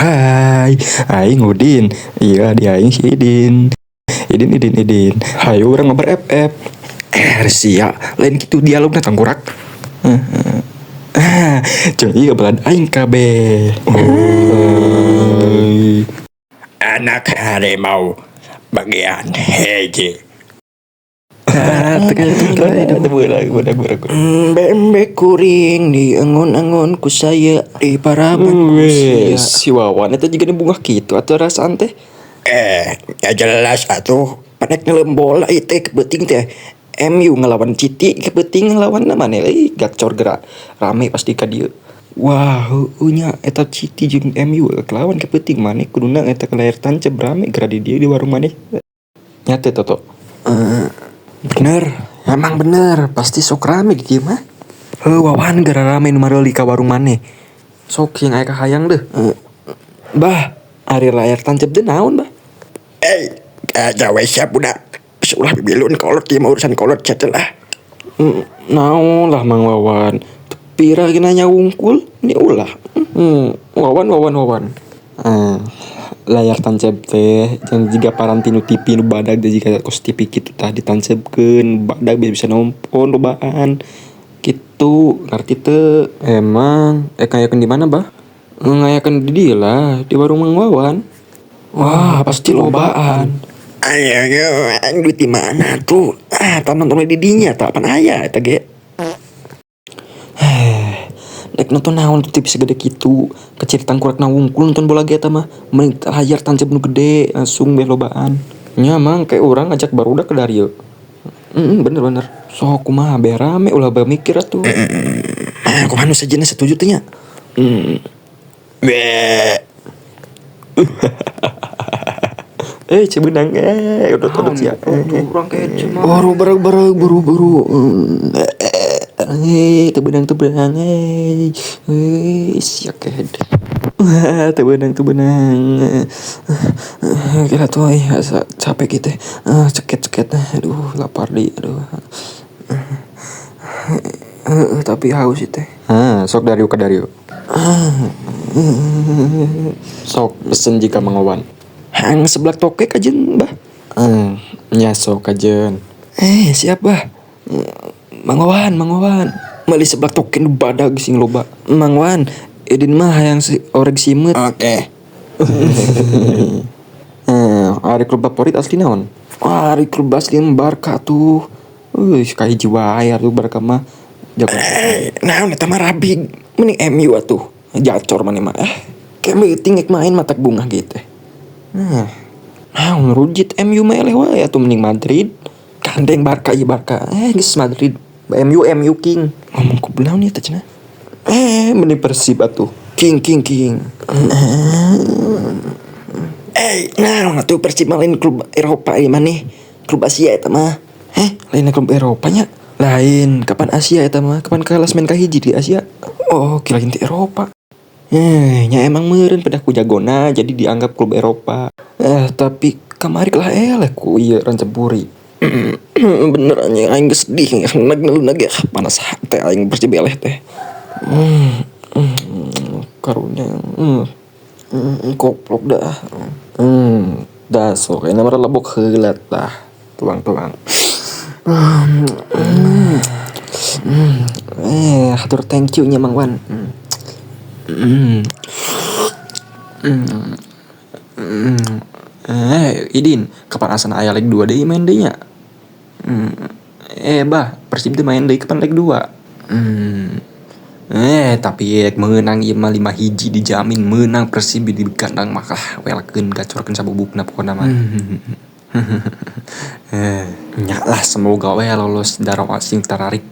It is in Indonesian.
Hai, aing Udin. Iya, di aing si Idin. Idin. Hayu urang ngobar FF. Sia, lain gitu dialogna tanggurak. Jeung ieu balad aing kabeh. Anak harimau bagian hiji. Bembek kuring di angon-angon ku saya di paraban Si Wawan itu juga bunga gitu atau rasaan teh? Ya jelas atuh panek ngelem bola itu kebeting teh MU ngelawan Citi kebeting ngelawan mana gacor gerak rame pasti ka dieu. Wah, nya eta Citi jeung MU kelawan kepeting maneh kuduna eta ke layar tancep rame gerak di dieu di warung maneh. Nyate Toto. Bener, emang bener, pasti sok rame di dieu mah. Wawan gara rame nu mareuli ka warung maneh. Sok yang aya kahayang deh. Bah, ari layar tancep teh naon, Bah? Jawa siap budak. Ulah bibilun kolot ieu mah urusan kolot lah. Naon lah Mang Wawan. Pira gina nya wungkul ni ulah. Wawan. Layar tancep teh jeung jiga parantinu TV nu badag teh jiga kos TV kitu tah ditancepkeun badag bisa nonton lobaan. Gitu, ngarti teu? Emang ngayakeun di mana, Bah? Ngayakeun di dieu lah, di warung Mang Wawan. Wah, pasti lobaan. Ayo, duit di mana tuh? Tak nonton di dinya, tak pan aya eta ge. Dek nonton naon tuh TV segede kitu. Kecil tangkurak na wungkul nonton bola ge eta mah. Mending layar tancep nu gede langsung beh lobaan. Nya mang kayak urang ngajak barudak ke Dario. Bener. Sok kumaha beh rame ulah bae mikir atuh. Kumaha nu sejeuna setuju teh nya? Cebenang udah sia. Urang kece mah. Buru. Teu benang. Sia ked. Teu benang. Kira tuh capek gitu. Ceket. Aduh, lapar di. Aduh. Tapi haus itu. Sok Dario ke Dario. Sok pesen jika Mang Wawan. Hang seblak tokek ajeun, Bah. Nya sok ajeun. Siap, Bah. Mang Wawan. Meuli seblak tokek nu badag sing loba. Mang Wawan, Idin mah hayang si oreg simeut. Oke. Ari klub favorit asli naon? Ari klub asli Barca tuh. Kahiji wae atuh Barca mah. Naon eta mah rabig. Mending MU atuh. Jacor maneh mah. Kayak meeting main matak bunga gitu. Naon rujit MU mah eleh wae atuh mending Madrid. Gandeng Barca ieu Barca. Geus Madrid. MU King. Ngomong ku naon ieu teh cenah? Mending Persib atuh. King. Naon atuh Persib mah lain klub Eropa ieu maneh. Klub Asia eta mah. Lain klub Eropa nya. Lain, kapan Asia eta mah? Kapan klasemen kahiji di Asia? Oh, kirain di Eropa. Nya emang meureun pedah ku jagona jadi dianggap klub Eropa. Tapi kamari lah eleh ku ieu Rancapuri. Bener anjing aing geus sedih ngeulna ge panas hate aing Persib eleh teh. Karunya. Goblok dah. Da sok aya mah lebok heula tah. Tuang. Hatur thank you nya Mang Wan. Idin, kapan asana aya leg 2 deui main deui nya? Bah, Persib teh main deui kapan leg 2? Tapi meunang ieu mah 5-1 dijamin meunang Persib di kandang mah welkeun gacorkeun sabubukna pokona mah. Nya lah semoga we lolos Darawa Sing Tararik.